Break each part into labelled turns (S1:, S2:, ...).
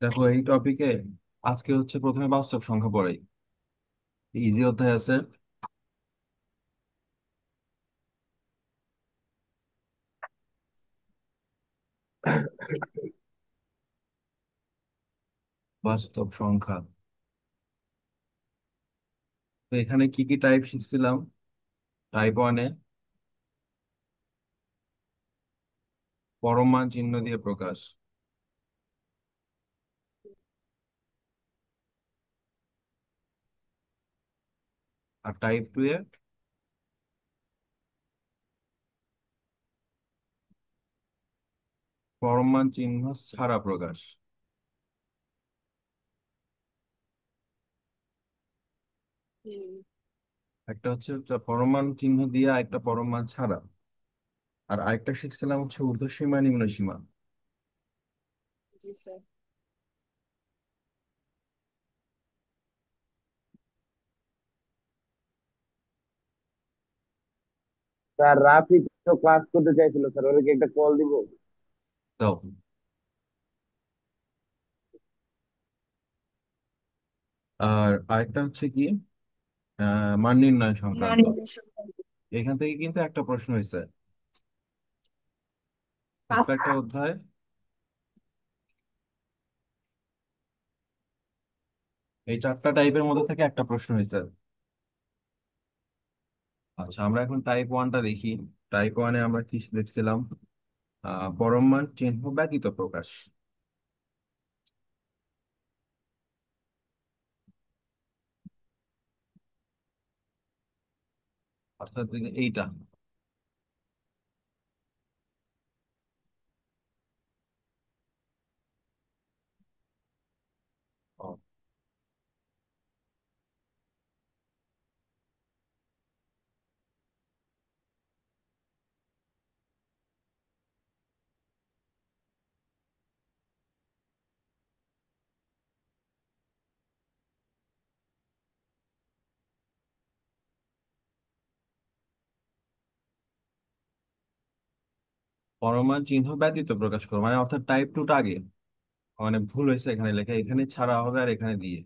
S1: দেখো এই টপিকে আজকে হচ্ছে প্রথমে বাস্তব সংখ্যা পড়াই। ইজি অধ্যায় আছে। বাস্তব সংখ্যা, তো এখানে কি কি টাইপ শিখছিলাম। টাইপ ওয়ানে পরম মান চিহ্ন দিয়ে প্রকাশ, আর টাইপ টু এ পরম মান চিহ্ন ছাড়া প্রকাশ।
S2: হুম।
S1: একটা হচ্ছে পরম মান চিহ্ন দিয়া, একটা পরম মান ছাড়া। আর আরেকটা শিখছিলাম হচ্ছে ঊর্ধ্বসীমা নিম্নসীমা।
S2: জি স্যার।
S3: স্যার রাফি তো ক্লাস করতে চাইছিল স্যার, ওরে কি একটা কল দিব?
S1: দাও। আর আরেকটা হচ্ছে কি, মান নির্ণয় সংক্রান্ত।
S2: মর্নিং
S1: এখান থেকে কিন্তু একটা প্রশ্ন হয়েছে, ছোট্ট
S2: পাঁচ।
S1: একটা অধ্যায়। এই চারটা টাইপের মধ্যে থেকে একটা প্রশ্ন হয়েছে। আচ্ছা, আমরা এখন টাইপ ওয়ানটা দেখি। টাইপ ওয়ানে আমরা কি দেখছিলাম? পরম মান চিহ্ন ব্যতীত প্রকাশ। অর্থাৎ এইটা। ও, পরম মান চিহ্ন ব্যতীত প্রকাশ করো মানে অর্থাৎ টাইপ টুটা আগে, মানে ভুল হয়েছে এখানে লেখা, এখানে ছাড়া হবে আর এখানে দিয়ে।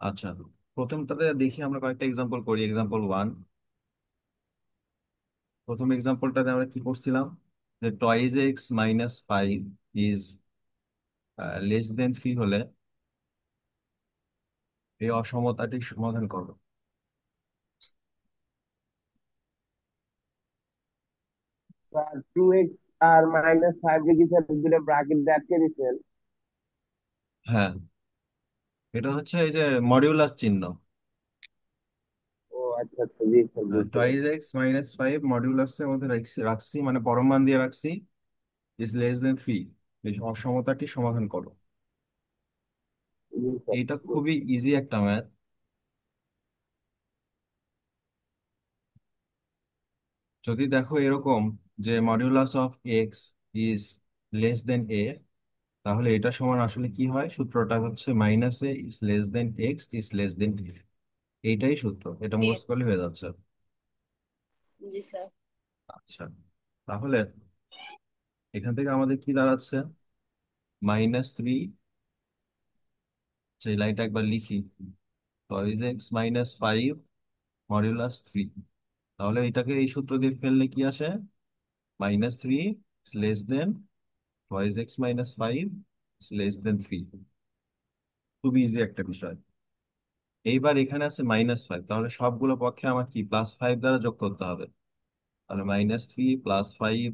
S1: আচ্ছা, প্রথমটাতে দেখি আমরা কয়েকটা এক্সাম্পল করি। এক্সাম্পল ওয়ান, প্রথম এক্সাম্পলটাতে আমরা কি করছিলাম, যে twice x minus five is less than three হলে এই অসমতাটি সমাধান করো।
S3: স্যার 2x আর -5 কি স্যার দুটো ব্র্যাকেট আটকে দিচ্ছেন?
S1: হ্যাঁ, এটা হচ্ছে এই যে মডিউলাস চিহ্ন।
S3: ও আচ্ছা আচ্ছা, জি স্যার বুঝতে
S1: টয়েস
S3: পারছি।
S1: এক্স মাইনাস ফাইভ মডিউলাসের মধ্যে রাখছি মানে পরম মান দিয়ে রাখছি, ইজ লেস দেন থ্রি, এই অসমতাটি সমাধান করো।
S3: জি স্যার।
S1: এইটা খুবই ইজি একটা ম্যাথ। যদি দেখো এরকম যে modulus of x is less than a, তাহলে এটা সমান আসলে কি হয়, সূত্রটা হচ্ছে minus a is less than x is less than a. এইটাই সূত্র, এটা মুখস্থ করলে হয়ে যাচ্ছে।
S2: জি স্যার।
S1: আচ্ছা, তাহলে এখান থেকে আমাদের কি দাঁড়াচ্ছে, -3, সেই লাইনটা একবার লিখি, twice x minus five modulus three. তাহলে এটাকে এই সূত্র দিয়ে ফেললে কি আসে, -3 less than twice x minus five less than three. খুবই ইজি একটা বিষয়। এইবার এখানে আছে -5, তাহলে সবগুলো পক্ষে আমার কি +5 দ্বারা যোগ করতে হবে। তাহলে -3 +5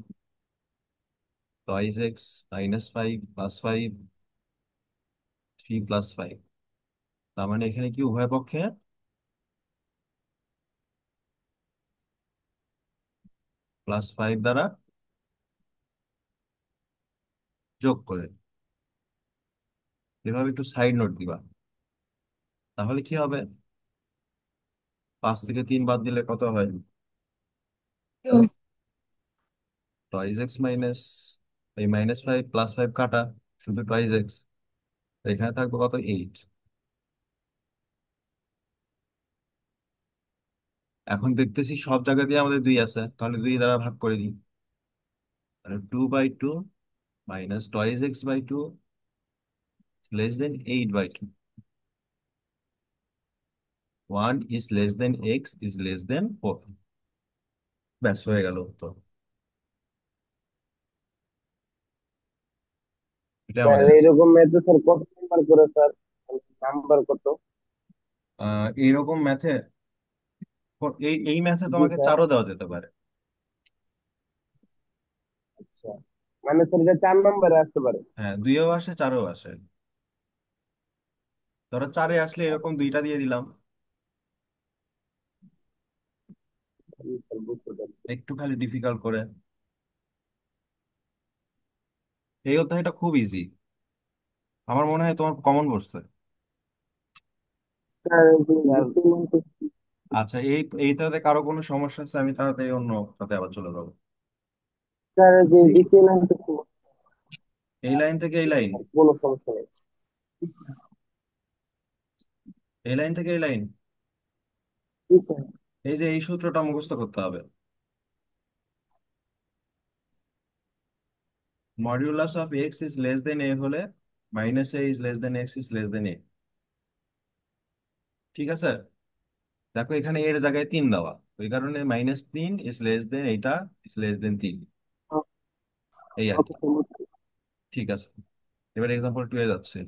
S1: টয়েস এক্স -5 +5 3 + 5। তার মানে এখানে কি উভয় পক্ষে +5 দ্বারা যোগ করে, এভাবে একটু সাইড নোট দিবা। তাহলে কি হবে, 5 থেকে 3 বাদ দিলে কত হয়,
S2: তো
S1: টয়েস এক্স মাইনাস এই -5 +5 কাটা, শুধু টয়েস এক্স, এখানে থাকবে কত, 8। এখন দেখতেছি সব জায়গা দিয়ে আমাদের 2 আছে, তাহলে 2 দ্বারা ভাগ করে দিই। 2/2 minus twice x by 2 less than 8/2. 1 is less than x is less than 4. ব্যাস হয়ে গেল উত্তর। এটা
S3: স্যার
S1: আমাদের আছে।
S3: এইরকম ম্যাথে স্যার কত নাম্বার করে স্যার? নাম্বার কত?
S1: এইরকম ম্যাথে, এই এই ম্যাথে
S3: জি
S1: তোমাকে
S3: স্যার।
S1: 4ও দেওয়া যেতে পারে।
S3: আচ্ছা, মানে স্যার এটা 4 নম্বরে আসতে পারে?
S1: হ্যাঁ, 2ও আসে 4ও আসে। ধরো 4-এ আসলে এরকম দুইটা দিয়ে দিলাম,
S3: জি স্যার, বুঝতে পারছি।
S1: একটু খালি ডিফিকাল্ট করে। এই অধ্যায়টা খুব ইজি, আমার মনে হয় তোমার কমন পড়ছে।
S3: স্যার স্যার
S1: আচ্ছা, এইটাতে কারো কোনো সমস্যা আছে? আমি তাড়াতাড়ি অন্য সাথে আবার চলে যাবো।
S3: স্যার যে দ্বিতীয় লাইনটা
S1: এই লাইন থেকে এই লাইন,
S3: কোনো সমস্যা নেই।
S1: এই লাইন থেকে এই লাইন,
S3: জি স্যার।
S1: এই যে এই সূত্রটা মুখস্থ করতে হবে। Modulus of x is less than a হলে minus a is less than x is less than a. ঠিক আছে, দেখো এখানে এর জায়গায় 3 দেওয়া, ওই কারণে -3 ইজ লেস দেন এইটা ইজ লেস দেন 3, এই আর
S3: ওকে
S1: কি।
S3: স্যার, বুঝছি।
S1: ঠিক আছে, এবার এক্সাম্পল 2 এ যাচ্ছে।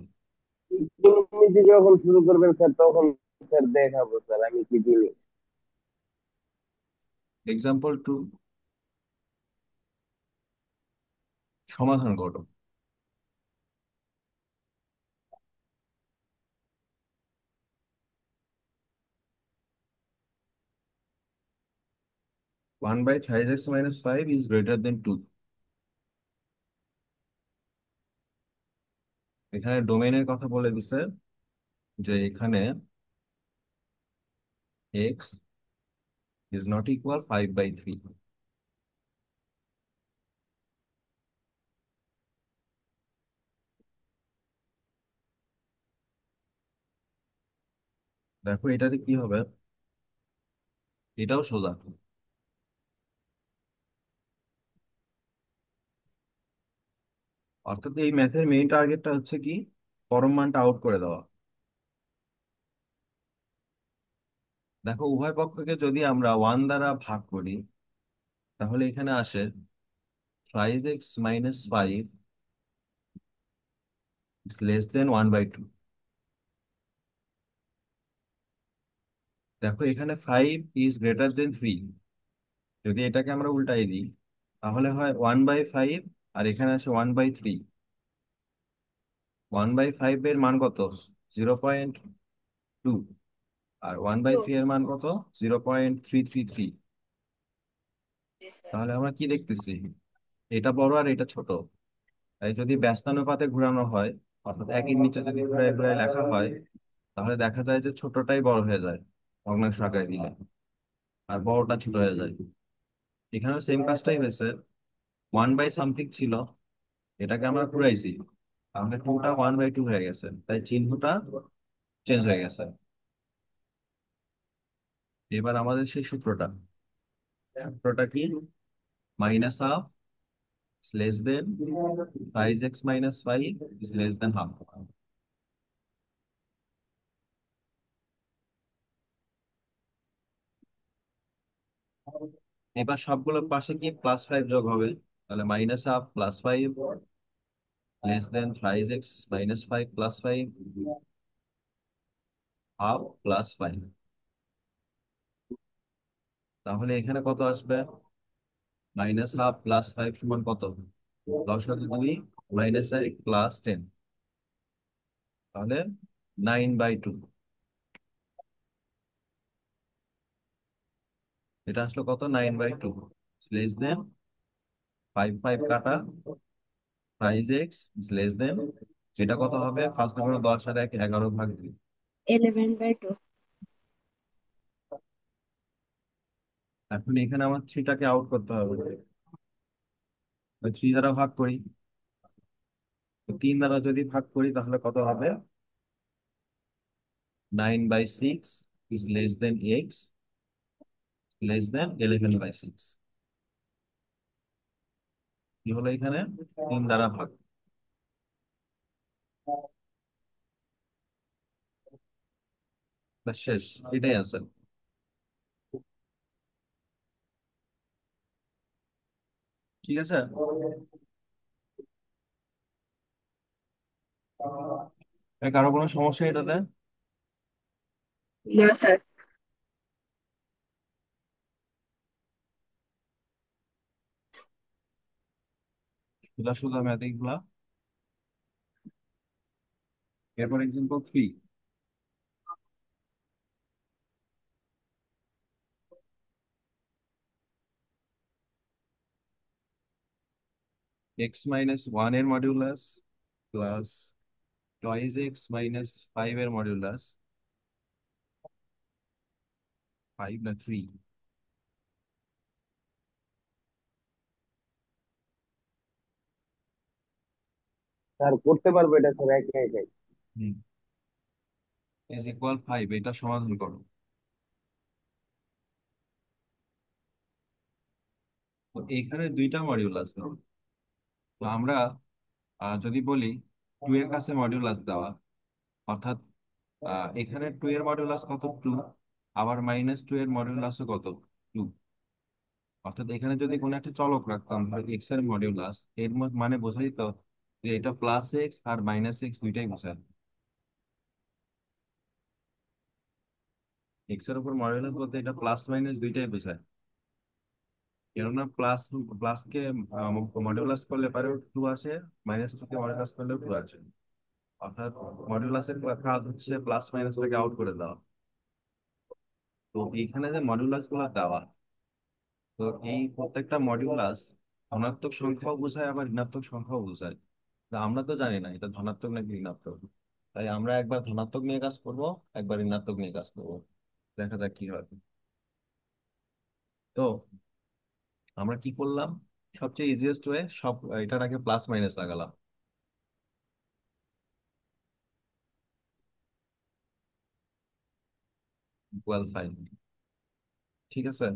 S3: ত্রিকোণমিতি যখন শুরু করবেন স্যার তখন স্যার দেখাবো স্যার আমি কি জিনিস।
S1: এক্সাম্পল 2, সমাধান করো। 1/5x - 5 is greater than 2। এখানে ডোমেইনের কথা বলে দিছে, যে এখানে x is not equal 5/3। দেখো এটাতে কি হবে, এটাও সোজা। অর্থাৎ এই ম্যাথের মেইন টার্গেটটা হচ্ছে কি, পরম মানটা আউট করে দেওয়া। দেখো উভয় পক্ষকে যদি আমরা 1 দ্বারা ভাগ করি, তাহলে এখানে আসে 5x - 5 is less than 1/2। দেখো এখানে 5 is greater than 3, যদি এটাকে আমরা উল্টাই দিই তাহলে হয় 1/5, আর এখানে আসে 1/3। 1/5 এর মান কত? 0.2, আর ওয়ান বাই
S2: তো
S1: থ্রি এর মান কত? 0.333।
S2: জি স্যার।
S1: তাহলে আমরা কি দেখতেছি, এটা বড় আর এটা ছোট। তাই যদি ব্যস্তানুপাতে ঘোরানো হয়, অর্থাৎ একই নিচে যদি ঘুরায় ঘুরায় লেখা হয়, তাহলে দেখা যায় যে ছোটটাই বড় হয়ে যায় ভগ্নাংশ আকারে দিলে, আর বড়টা ছোট হয়ে যায়। এখানেও সেম কাজটাই হয়েছে, 1/সামথিং ছিল, এটাকে আমরা ঘুরাইছি, তাহলে 2টা 1/2 হয়ে গেছে, তাই চিহ্নটা চেঞ্জ হয়ে গেছে। এবার আমাদের সেই সূত্রটা, সূত্রটা কি? -1 is less than 5x - 5 is less than half। এবার সবগুলোর পাশে কি +5 যোগ হবে, তাহলে -1 +5 less than 5x - 5 + 5 half +5। তাহলে এখানে কত আসবে? -1/2 +5 সমান কত? 10 × 2 -1 +10, তাহলে 9/2। এটা আসলো কত? 9/2 লেস দেন 5 5 কাটা 5x লেস দেন, এটা কত হবে? ফার্স্ট করে 10 আর 1 11/2।
S2: 11/2।
S1: এখন এখানে আমার 3টাকে আউট করতে হবে, 3 দ্বারা ভাগ করি, তো 3 দ্বারা যদি ভাগ করি তাহলে কত হবে? 9/6 is less than x less than 11/6। কি হলো এখানে? 3 দ্বারা ভাগ। ব্যাস শেষ। এটাই আনসার। ঠিক আছে। কারো কোনো সমস্যা এটাতে?
S2: না স্যার।
S1: এগুলা শুধু ম্যাথিক গুলা। এরপর এক্সাম্পল 3। এক্স মাইনাস ওয়ান এর modulus plus toys x minus five এর মডিউলাস 5 না 3?
S3: স্যার করতে পারবো এটা স্যার, একে একে।
S1: ইজ ইকুয়াল 5, এটা সমাধান করো। তো এইখানে দুইটা মডিউলাস দাও। তো আমরা যদি বলি 2 এর কাছে মডিউলাস দেওয়া, অর্থাৎ এখানে 2 এর মডিউলাস কত? 2। আবার -2 এর মডিউলাসও কত? 2। অর্থাৎ এখানে যদি কোনো একটা চলক রাখতাম, এক্স এর মডিউলাস, এর মানে বোঝাই তো যে এটা প্লাস এক্স আর মাইনাস এক্স দুইটাই বোঝায়। এক্স এর উপর মডিউলাস বলতে এটা প্লাস মাইনাস দুইটাই বোঝায়। কেননা প্লাসকে মডিউলাস করলে পারে 2 আসে, -2 কে মডিউলাস করলে 2 আসে। অর্থাৎ মডিউলাসের কাজ হচ্ছে প্লাস মাইনাসটাকে আউট করে দেওয়া। তো এইখানে যে মডিউলাস গুলো দেওয়া, তো এই প্রত্যেকটা মডিউলাস ধনাত্মক সংখ্যাও বোঝায় আবার ঋণাত্মক সংখ্যাও বোঝায়। তা আমরা তো জানি না এটা ধনাত্মক নাকি ঋণাত্মক। তাই আমরা একবার ধনাত্মক নিয়ে কাজ করব, একবার ঋণাত্মক নিয়ে কাজ করব। দেখা যাক কি হয়। তো আমরা কি করলাম? সবচেয়ে ইজিয়েস্ট ওয়ে, সব এটার আগে প্লাস মাইনাস লাগালাম। ইকুয়াল 5। ঠিক আছে।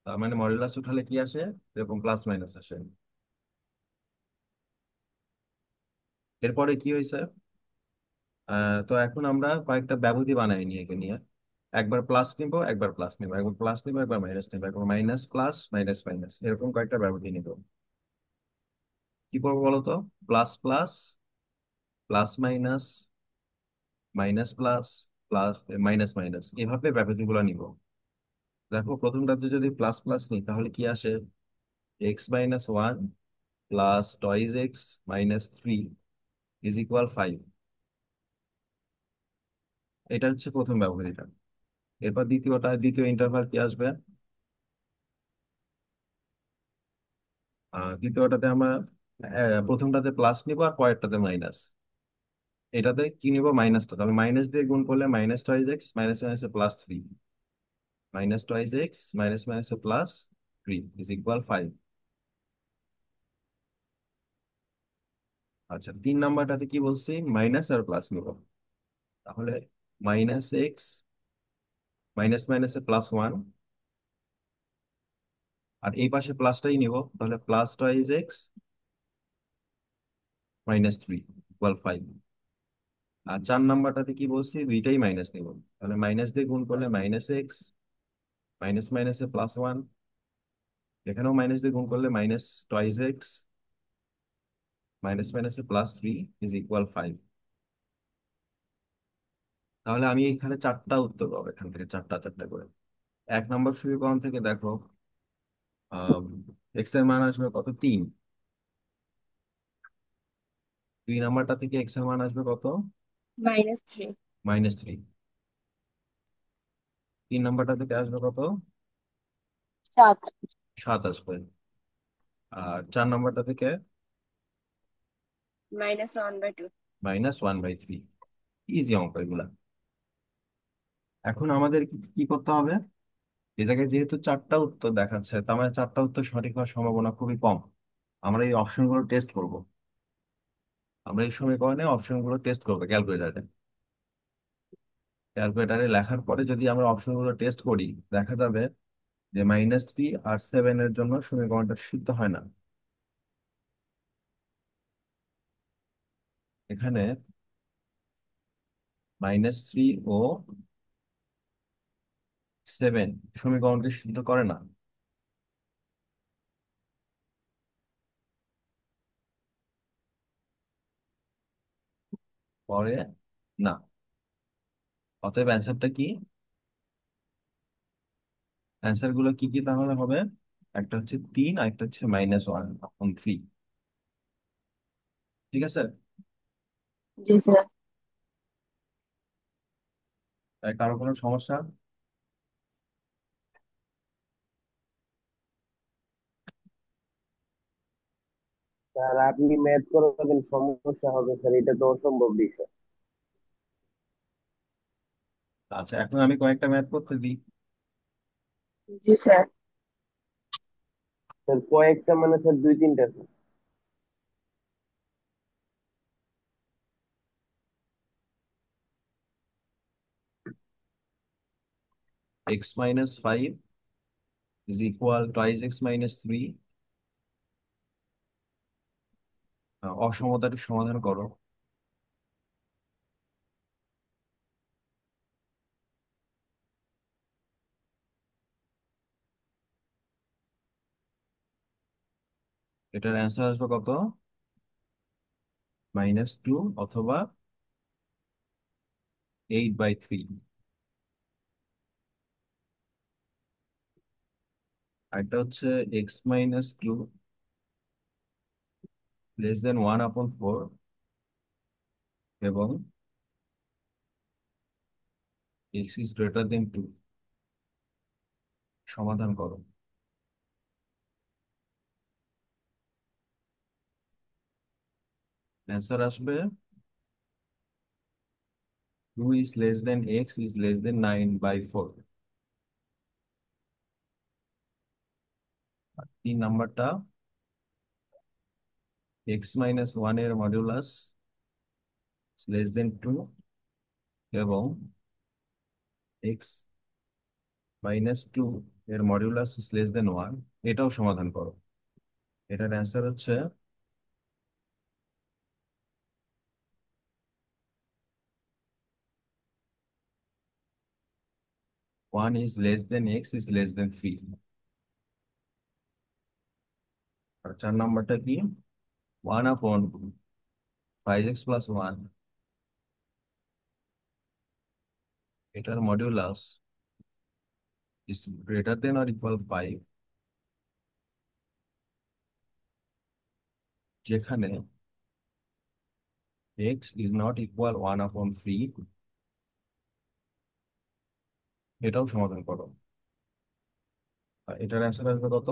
S1: তার মানে মডুলাস উঠালে কি আসে? এরকম প্লাস মাইনাস আসে। এরপরে কি হয়েছে? তো এখন আমরা কয়েকটা ব্যবধি বানাই নিয়ে একে নিয়ে। একবার প্লাস নিব, একবার প্লাস নিব, একবার প্লাস নিব, একবার মাইনাস নিব, একবার মাইনাস প্লাস মাইনাস মাইনাস, এরকম কয়েকটা ব্যবধি নিব। কি করবো বলতো? Plus plus, plus minus, minus plus, plus minus minus, এভাবে ব্যবধিগুলো নিব। দেখো প্রথমটাতে যদি প্লাস প্লাস নিই তাহলে কি আসে? x-1 plus toys x minus 3 is equal 5। এটা হচ্ছে প্রথম ব্যবধানটা। এরপর দ্বিতীয় ইন্টারভাল কি আসবে? দ্বিতীয়টাতে আমরা প্রথমটাতে প্লাস নিব আর পরেরটাতে মাইনাস। এটাতে কি নিব? মাইনাসটা। তাহলে মাইনাস দিয়ে গুণ করলে মাইনাস টয়েস এক্স মাইনাস মাইনাসে plus 3, minus twice x minus মাইনাসে প্লাস 3 ইজ ইকুয়াল 5। আচ্ছা, 3 নাম্বারটাতে কি বলছি? মাইনাস আর প্লাস নিব। তাহলে মাইনাস এক্স মাইনাস মাইনাসে +1, আর এই পাশে প্লাসটাই নিব, তাহলে প্লাস টয়েস এক্স -3 ইকুয়াল 5। আর 4 নাম্বারটাতে কি বলছি? দুইটাই মাইনাস নিব। তাহলে মাইনাস দিয়ে গুণ করলে মাইনাস এক্স মাইনাস মাইনাসে +1, এখানেও মাইনাস দিয়ে গুণ করলে মাইনাস টয়েস এক্স মাইনাস মাইনাসে +3 ইজ ইকুয়াল 5। তাহলে আমি এখানে 4টা উত্তর পাবো, এখান থেকে চারটা চারটা করে। 1 নম্বর সমীকরণ থেকে দেখো, এক্স এর মান আসবে কত? 3। 2 নাম্বারটা থেকে এক্স এর মান আসবে কত?
S2: -3।
S1: -3। 3 নাম্বারটা থেকে আসবে কত?
S2: 7।
S1: 7 আসবে। আর 4 নাম্বারটা থেকে
S2: -1/2।
S1: -1/3। ইজি অঙ্ক এগুলা। এখন আমাদের কি কি করতে হবে? এই জায়গায় যেহেতু 4টা উত্তর দেখাচ্ছে, তার মানে 4টা উত্তর সঠিক হওয়ার সম্ভাবনা খুবই কম। আমরা এই অপশনগুলো টেস্ট করব। আমরা এই সমীকরণে অপশনগুলো টেস্ট করবো ক্যালকুলেটারে। ক্যালকুলেটারে লেখার পরে যদি আমরা অপশনগুলো টেস্ট করি, দেখা যাবে যে -3 আর 7 এর জন্য সমীকরণটা সিদ্ধ হয় না। এখানে -3 ও 7 সমীকরণকে সিদ্ধ করে না। করে না। অতএব অ্যান্সারটা কি? অ্যান্সার গুলো কি কি তাহলে হবে? একটা হচ্ছে 3, আর একটা হচ্ছে -1/3। ঠিক আছে?
S2: জি স্যার।
S1: তাই কারো কোনো সমস্যা?
S3: স্যার আপনি ম্যাথ করাবেন, সমস্যা হবে স্যার, এটা তো অসম্ভব বিষয়।
S1: আচ্ছা, এখন আমি কয়েকটা ম্যাথ করতে দিই।
S2: জি স্যার।
S3: স্যার কয়েকটা মানে স্যার দুই তিনটা sir.
S1: x-5 is equal twice x-3। অসমতাটি সমাধান করো। এটার অ্যান্সার আসবে কত? -2 অথবা 8/3। আরেকটা হচ্ছে x-2 < 1/4 এবং x 2 সমাধান করো। অ্যান্সার আসবে 2 is less than x is less than 9/4। 3 নাম্বারটা x-1 এর মডিউলাস লেস দেন 2 এবং x-2 এর মডিউলাস লেস দেন 1, এটাও সমাধান করো। এটার অ্যান্সার হচ্ছে 1 is less than x is less than 3। আর 4 নাম্বারটা কি? 1/5x+1, এটার modulus is greater than or equal 5, যেখানে x is not equal 1/3। এটাও সমাধান করো। আর এটার অ্যান্সার আসবে কত?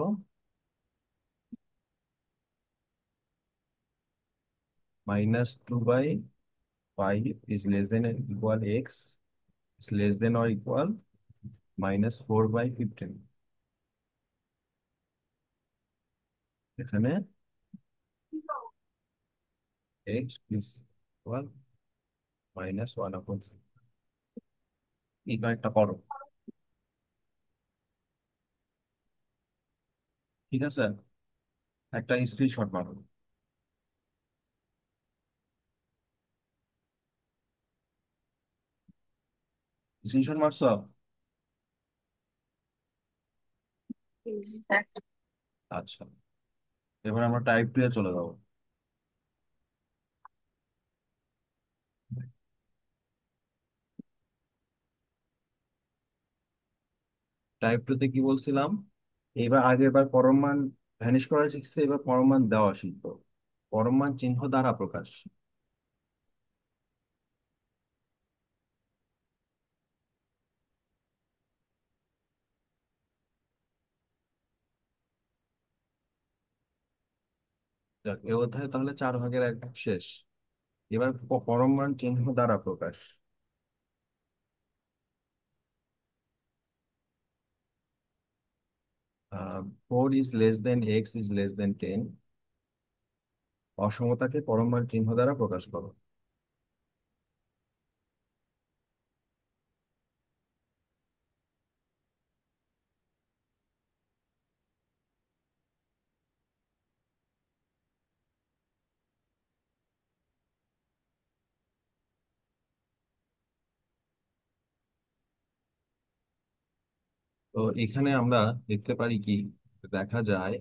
S1: -2/5 is less than or equal x is less than or equal -4/15। এখানে x is equal -1/3। এই কয়েকটা করো। ঠিক আছে? একটা স্ক্রিনশট মারো। স্ক্রিনশট মারছো?
S2: জি স্যার।
S1: আচ্ছা, এবার আমরা টাইপ 2 এ চলে যাবো। টাইপ 2 তে কি বলছিলাম? এবার আগের বার পরম মান ভ্যানিশ করা শিখছে, এবার পরম মান দেওয়া শিখবো। পরম মান চিহ্ন দ্বারা প্রকাশ। যাক, এ অধ্যায়ে তাহলে 4/1 শেষ। এবার পরম মান চিহ্ন দ্বারা প্রকাশ। 4 is less than x is less than 10। অসমতাকে পরম মান চিহ্ন দ্বারা প্রকাশ করো। তো এখানে আমরা দেখতে পারি কি, দেখা যায়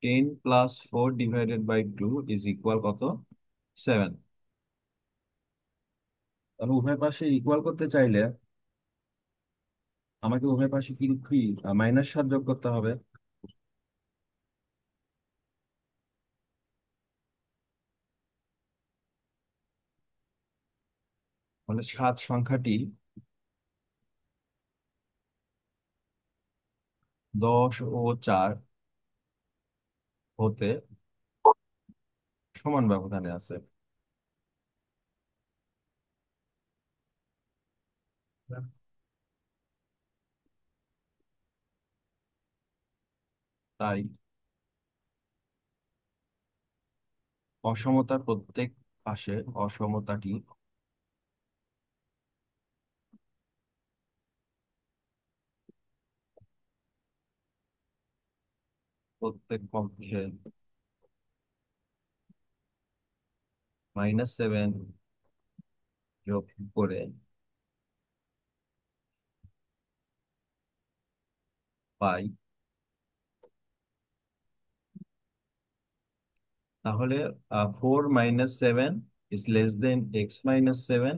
S1: 10+4/2 কত, 7। তাহলে উভয় পাশে ইকুয়াল করতে চাইলে আমাকে উভয় পাশে কি কি -7 যোগ করতে হবে। মানে 7 সংখ্যাটি 10 ও 4 হতে সমান ব্যবধানে আছে। তাই অসমতার প্রত্যেক পাশে অসমতাটি প্রত্যেক পক্ষে -7 যোগ করে পাই। তাহলে 4 - 7 is less then x - 7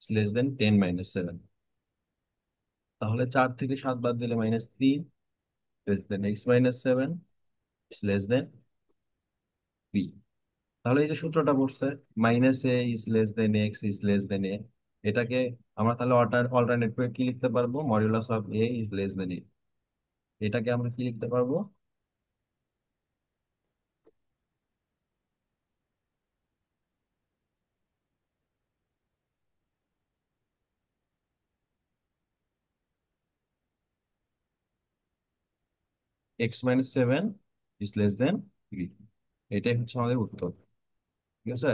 S1: is less দেন 10 - 7। তাহলে 4 থেকে 7 বাদ দিলে -3, less then x - 7 is less দেন 3। তাহলে এই যে সূত্রটা পড়ছে, -a is less then x is less then a, এটাকে আমরা তাহলে অল্টারনেট করে কি লিখতে পারবো, modulus of a is less then a। এটাকে আমরা কি লিখতে পারবো, x - 7 ইজ লেস দেন 3। এটাই হচ্ছে আমাদের উত্তর। ঠিক আছে।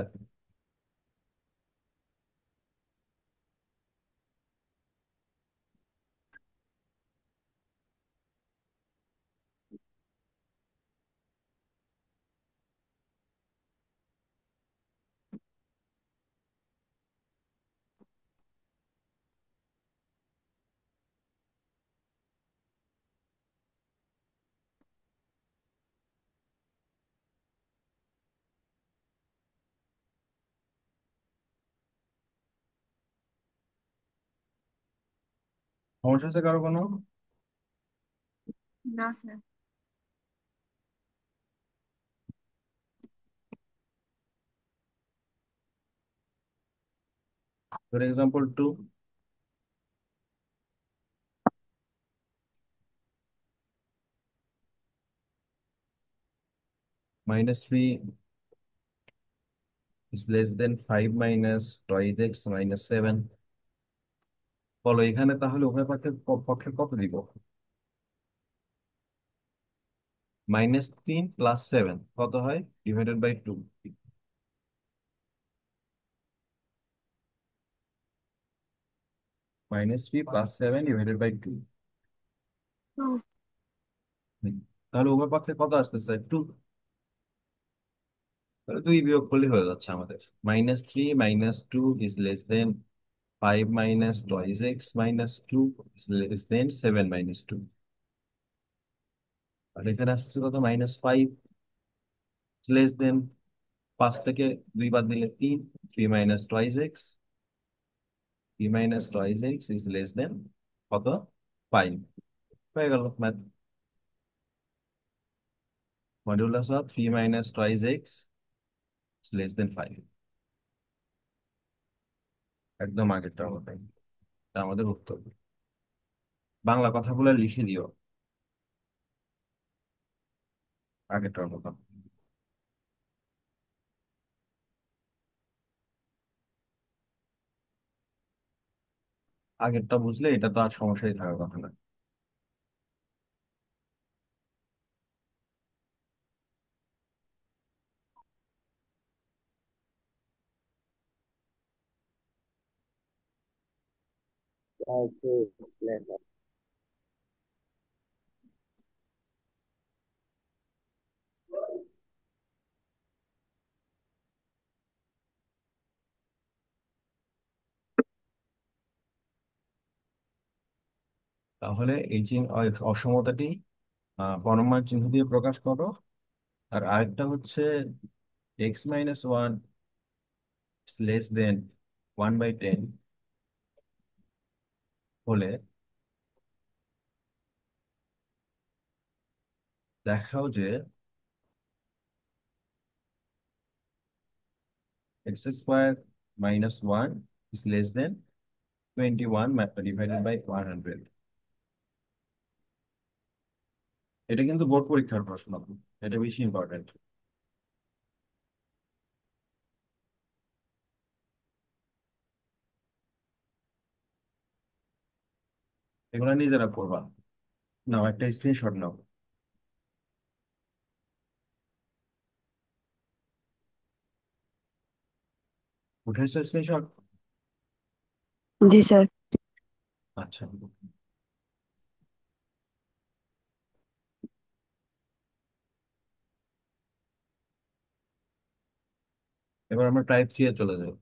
S1: সমস্যা আছে কারো কোনো?
S2: না sir.
S1: For example 2, -3 is less than 5 minus twice x -7। বলো এখানে তাহলে উভয় পক্ষের পক্ষে কত দিব, -3 + 7 কত হয়, /2। -3 + 7 / 2।
S2: তো
S1: তাহলে উভয় পক্ষে কত আসতেছে, 2। তাহলে 2 বিয়োগ করলে হয়ে যাচ্ছে আমাদের। -3 - 2 is less than 5 minus twice x -2 is less দেন 7 - 2। আর এখানে আসছে কত, -5 লেস দেন 5 থেকে 2 বাদ দিলে 3, 3 minus twice x, 3 - twice x is less than কত, 5। হয়ে গেল math. Modulus of 3 - twice x is less than 5। একদম আগেরটার মতোই, এটা আমাদের উত্তর। বাংলা কথাগুলো লিখে দিও আগেরটার মতো। আগেরটা বুঝলে এটা তো আর সমস্যাই থাকার কথা না।
S3: Later.
S1: তাহলে এই যে অসমতাটি পরমাণু চিহ্ন দিয়ে প্রকাশ করো। আর আরেকটা হচ্ছে x-1 লেস দেন 1/10 হলে দেখাও যে x² - 1 is less than 21 divided by 100। এটা কিন্তু বোর্ড পরীক্ষার প্রশ্ন, এটা বেশি ইম্পর্টেন্ট। এগুলো নিজেরা করবা। নাও একটা স্ক্রিনশট নাও। উঠেছে স্ক্রিনশট?
S2: जी सर।
S1: আচ্ছা, এবার আমরা টাইপ 3 এ চলে যাই।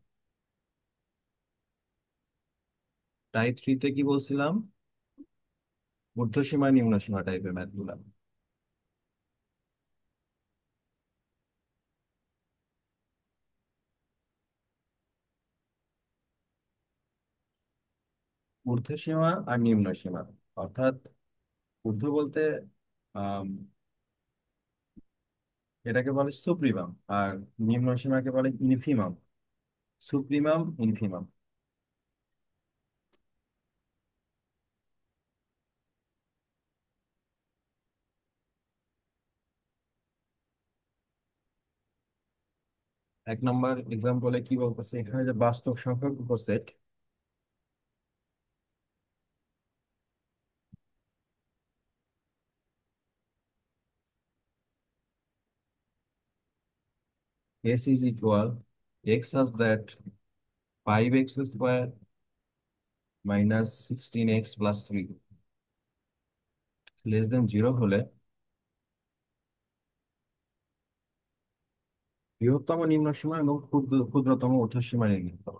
S1: টাইপ 3 তে কি বলছিলাম? ঊর্ধ্বসীমা নিম্নসীমা টাইপের ম্যাথ গুলা। ঊর্ধ্বসীমা আর নিম্নসীমা, অর্থাৎ ঊর্ধ্ব বলতে আম, এটাকে বলে সুপ্রিমাম, আর নিম্নসীমাকে বলে ইনফিমাম। Supremum, infimum. এক নম্বর এক্সাম্পলে কি বলতেছে, এখানে যে বাস্তব সংখ্যক উপসেট, s is equal x such that 5x square minus 16x plus 3 less than 0 হলে বৃহত্তম নিম্ন সীমা এবং ক্ষুদ্রতম ঊর্ধ্বসীমা নির্ণয় করো।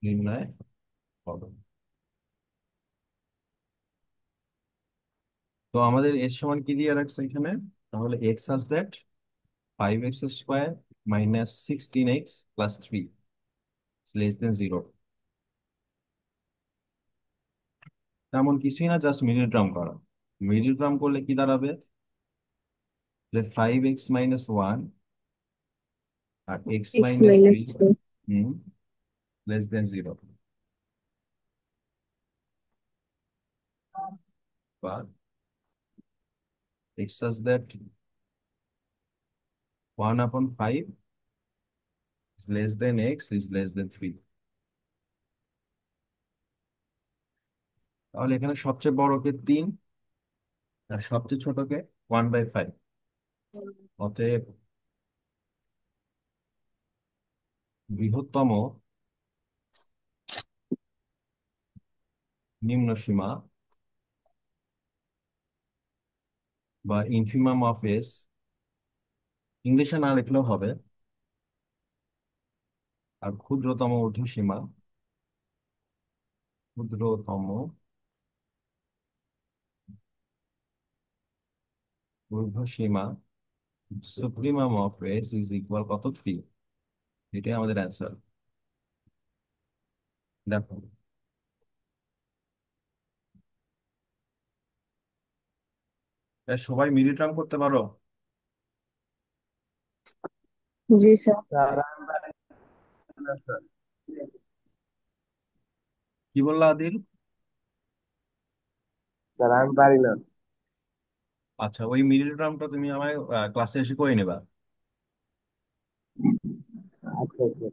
S1: নির্ণয় করো। তো আমাদের এর সমান কি দিয়ে রাখছে এখানে? তাহলে x has that 5x² minus 16x plus 3 less than 0। তেমন কিছুই না, জাস্ট মিডিল টার্ম করা। মিডিল টার্ম করলে কি দাঁড়াবে? যে 5x - 1 আর x
S2: x
S1: minus three
S2: minus two.
S1: হুম লেস দেন 0, বা x has that 1/5 is less than x is less than 3। তাহলে এখানে সবচেয়ে বড়কে 3 আর সবচেয়ে ছোটকে 1/5। অতএব বৃহত্তম নিম্ন সীমা বা ইনফিমাম অফ এস, ইংলিশে না লিখলেও হবে, আর ক্ষুদ্রতম ঊর্ধ্বসীমা, ক্ষুদ্রতম ঊর্ধ্বসীমা supremum of S is equal কত? 3। এটাই আমাদের অ্যান্সার। দেখো, সবাই মিডিল টার্ম করতে পারো?
S2: जी सर।
S3: স্যার আমি পারি না স্যার।
S1: কি বললা আদিল?
S3: স্যার আমি পারি না।
S1: আচ্ছা, ওই মিডিল টার্মটা তুমি আমায় ক্লাসে এসে করে নেবা।
S3: আচ্ছা আচ্ছা।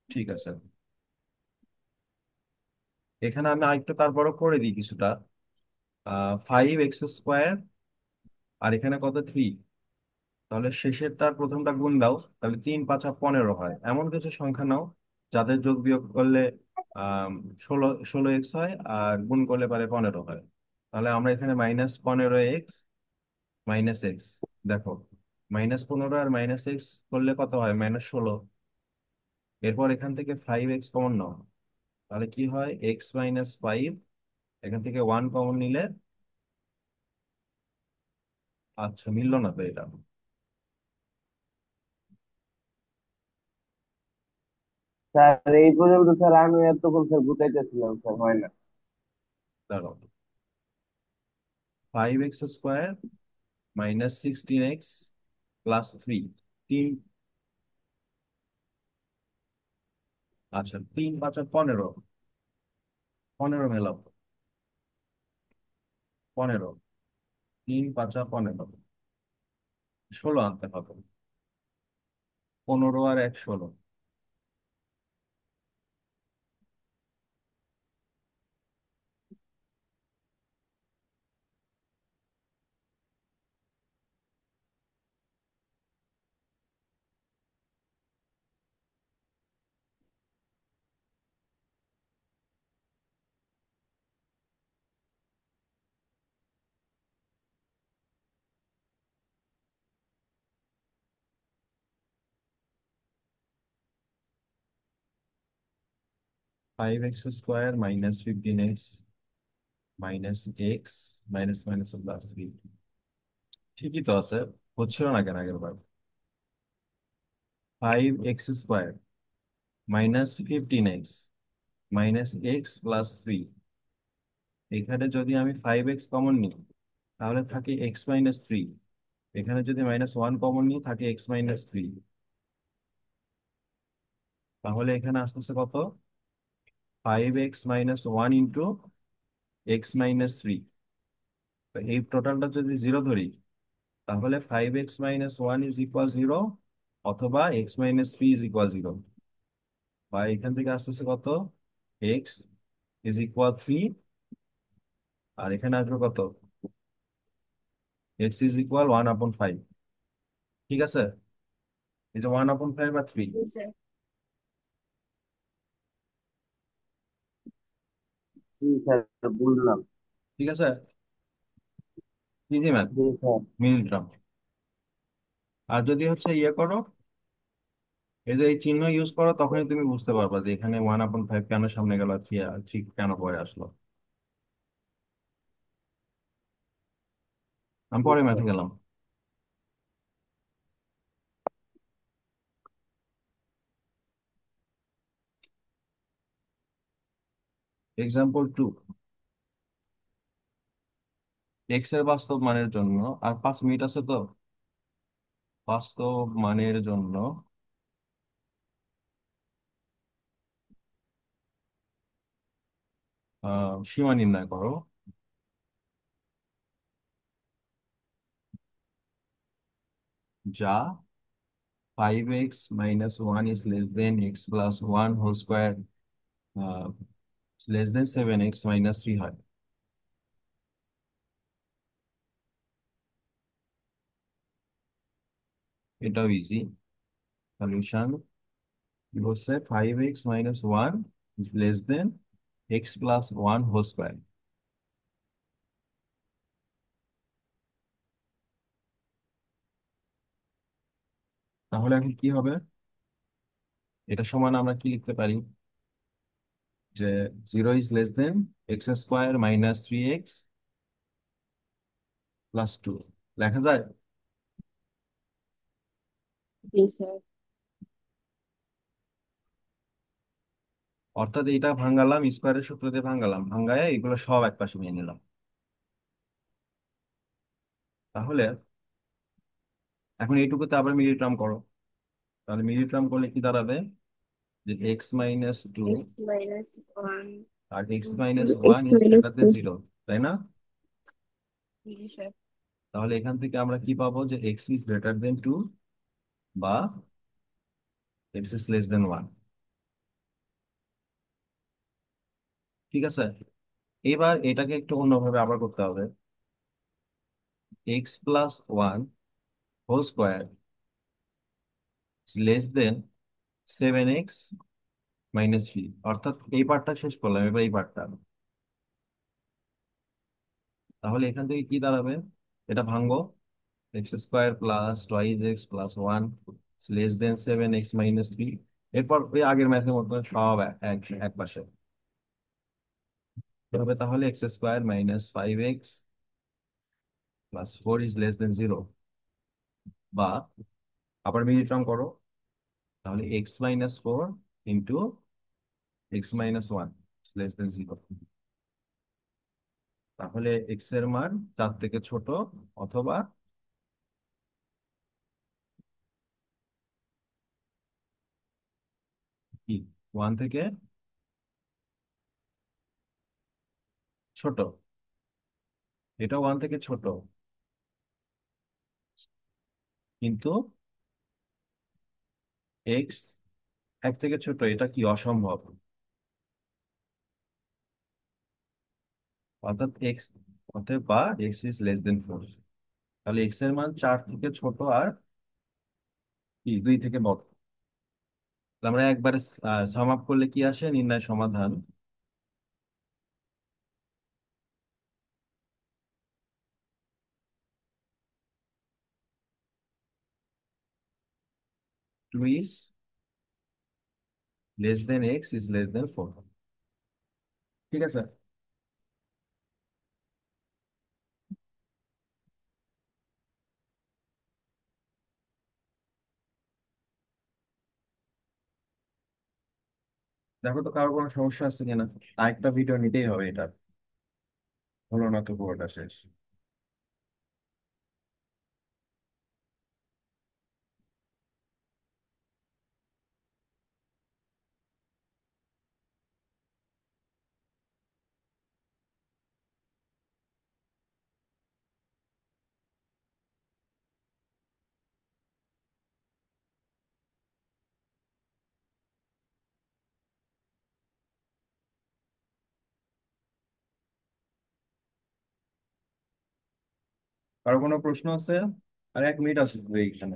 S1: ঠিক আছে। এখানে আমি আরেকটু তারপরও করে দিই কিছুটা। 5x² আর এখানে কত? 3। তাহলে শেষেরটার প্রথমটা গুণ দাও, তাহলে 3 5 15 হয় এমন কিছু সংখ্যা নাও যাদের যোগ বিয়োগ করলে আহ 16 16 এক্স হয় আর গুণ করলে পারে 15 হয়। তাহলে আমরা এখানে -15 এক্স মাইনাস এক্স, দেখো -15 আর মাইনাস এক্স করলে কত হয়, -16। এরপর এখান থেকে 5 এক্স কমন নাও, তাহলে কি হয়, x - 5। এখান থেকে 1 কমন নিলে, আচ্ছা মিললো না তো এটা।
S3: স্যার এই পর্যন্ত স্যার আমি এতক্ষণ স্যার বুঝাইতেছিলাম স্যার, হয় না।
S1: দাঁড়াও, 5x² -16x+3, 3, আচ্ছা 3 5 15, 15 মেলাও, 15, 3 5 15, 16 আনতে হবে, 15 আর 1 16। 5x² -15x -x minus minus +3, ঠিকই তো আছে, হচ্ছিল না কেন আগের বার। 5x² -15x -x+3, এখানে যদি আমি 5x কমন নিই তাহলে থাকে x - 3, এখানে যদি -1 কমন নিই থাকে x - 3, তাহলে এখানে আসতেছে কত, 5x - 1 ইন্টু x - 3। তো এই টোটালটা যদি জিরো ধরি তাহলে 5x - 1 ইজ ইকুয়াল 0, অথবা x - 3 ইজ ইকুয়াল 0, বা এখান থেকে আসতেছে কত, এক্স ইজ ইকুয়াল 3, আর এখানে আসবে কত, এক্স ইজ ইকুয়াল 1/5। ঠিক আছে, এই যে 1/5 বা 3।
S2: जी सर।
S3: জি স্যার, বুঝলাম।
S1: ঠিক আছে, ইজি ম্যাথ,
S3: জি স্যার।
S1: মিনিট। আর যদি হচ্ছে ইয়ে করো, এই যে এই চিহ্ন ইউজ করো, তখনই তুমি বুঝতে পারবা যে এখানে 1/5 কেন সামনে গেল, থ্রি থ্রি কেন পরে আসলো। আমি
S3: জি
S1: পরে ম্যাথে
S3: স্যার।
S1: গেলাম। এক্সাম্পল 2, এক্স এর বাস্তব মানের জন্য, আর 5 মিনিট আছে তো, বাস্তব মানের জন্য সীমা নির্ণয় করো যা 5x - 1 is less than x+1 whole square less than 7x - 3 হয়। এটাও ইজি সলিউশন, বলছে 5x - 1 is less than x+1 whole square. তাহলে এখন কি হবে, এটা সমান আমরা কি লিখতে পারি, যে 0 is less then x² - 3x+2 লেখা যায়।
S2: जी सर।
S1: অর্থাৎ এটা ভাঙালাম, স্কোয়ারের সূত্র দিয়ে ভাঙালাম, ভাঙায় এগুলো সব একপাশে নিয়ে নিলাম। তাহলে এখন এইটুকুতে আবার মিডিল টার্ম করো, তাহলে মিডিল টার্ম করলে কি দাঁড়াবে, যে x - 2
S2: x-1।
S1: আর x - 1
S2: x
S1: is
S2: minus
S1: greater than
S2: two.
S1: 0, তাই না?
S2: जी सर।
S1: তাহলে এখান থেকে আমরা কি পাবো, যে x ইজ গ্রেটার দেন 2, বা x ইজ লেস দেন 1। ঠিক আছে, এবার এটাকে একটু অন্যভাবে আবার করতে হবে। x+1 whole square less than 7x minus 3। অর্থাৎ এই পার্টটা শেষ করলাম, এবার এই পার্টটা। তাহলে এখান থেকে কি দাঁড়াবে? এটা ভাঙবো। X square plus twice x plus one less than 7x minus 3। এরপর ওই আগের ম্যাথের মতো সব এক এক পাশে হবে। তাহলে x square minus 5x plus 4 is less than 0। বা আবার মিনিট টার্ম করো, তাহলে x-4 into x-1 less than 0। তাহলে এক্স এর মান 4 থেকে ছোট, অথবা কি 1 থেকে ছোট। এটা 1 থেকে ছোট, কিন্তু এক্স 1 থেকে ছোট, এটা কি অসম্ভব। অর্থাৎ এক্স, অতএব বা x-4। তাহলে এক্স এর মান 4 থেকে ছোট আর কি 2 থেকে বড়। তাহলে আমরা একবারে সাম আপ করলে কি আসে, নির্ণয় সমাধান। Two is less than x-4। ঠিক আছে। দেখো তো কারো কোনো সমস্যা আছে কিনা। আরেকটা ভিডিও নিতেই হবে এটা, হলো না তো পুরোটা শেষ। কারো কোনো প্রশ্ন আছে? আর 1 মিনিট আছে তো এইখানে।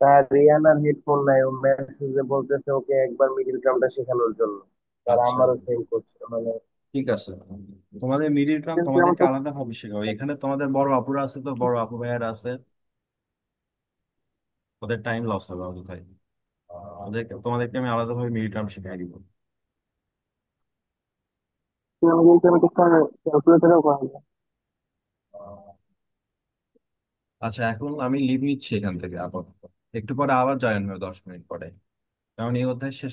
S3: স্যার রিয়ানার হেডফোন নাই, ও মেসেজে বলতেছে ওকে একবার মিডিল টার্মটা শেখানোর জন্য। স্যার
S1: আচ্ছা,
S3: আমারও সেম করছে মানে।
S1: ঠিক আছে। তোমাদের মিডিল টার্ম
S3: কিন্তু আমার
S1: তোমাদেরকে
S3: তো
S1: আলাদা ভাবে শেখাবো। এখানে তোমাদের বড় আপুরা আছে, তো বড় আপু ভাইয়ারা আছে, ওদের টাইম লস হবে অযথাই। তোমাদেরকে আমি আলাদা ভাবে মিডিল টার্ম শেখাই দিব।
S3: কিন্তু আমি তো ক্যালকুলেটরেও করা যায়।
S1: আচ্ছা, এখন আমি লিভ নিচ্ছি এখান থেকে আপাতত। একটু পরে আবার জয়েন হবে 10 মিনিট পরে, কারণ এই অধ্যায় শেষ